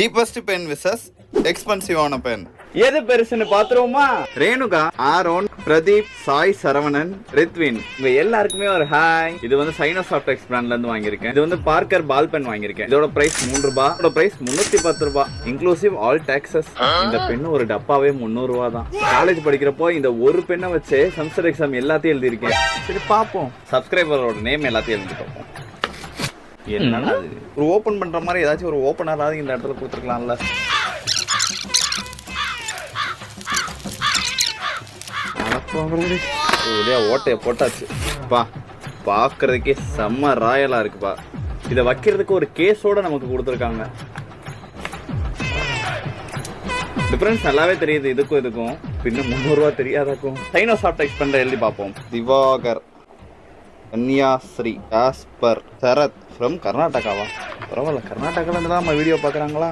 cheapest pen versus expensive ஆன pen. எது பெருசுன்னு பாத்துருவோமா? ரேணுகா, ஆரோன், பிரதீப், சாய், சரவணன், ரித்வின் இவங்க எல்லாருக்குமே ஒரு ஹாய். இது வந்து சைனோசாஃப்ட் பிராண்ட்ல இருந்து வாங்கியிருக்கேன். இது வந்து பார்க்கர் பால் பென் வாங்கியிருக்கேன். இதோட பிரைஸ் 3 ரூபாய். இதோட பிரைஸ் 310 ரூபாய் இன்க்ளூசிவ் ஆல் டாக்ஸஸ். இந்த பென் ஒரு டப்பாவே 300 ரூபாய் தான். காலேஜ் படிக்கிறப்போ இந்த ஒரு பெண்ணை வச்சு செமஸ்டர் எக்ஸாம் எல்லாத்தையும் எழுதியிருக்கேன். சரி பாப்போம், சப்ஸ்கிரைபரோட நேம் எல்லாத்தையும் எழுதி பார்ப்போம். என்னன்னா ஒரு ஓபன் பண்ற மாதிரி ஏதாச்சும் ஒரு ஓபனராவது இந்த இடத்துல கொடுத்துருக்கலாம்ல. ஓட்டைய போட்டாச்சு பா. பாக்குறதுக்கே செம்ம ராயலா இருக்குப்பா. இதை வைக்கிறதுக்கு ஒரு கேஸோட நமக்கு கொடுத்துருக்காங்க. டிஃபரன்ஸ் நல்லாவே தெரியுது இதுக்கும் இதுக்கும். பின்ன 300 ரூபாய் தெரியாதாக்கும். சைனோசாஃப்ட் எக்ஸ்பெண்டர் எழுதி பார்ப்போம். திவாகர், கன்யாஸ்ரீ, ஆஸ்பர், சரத் ஃப்ரம் கர்நாடகாவா? பரவாயில்ல, கர்நாடகால இருந்து நம்ம வீடியோ பார்க்குறாங்களா?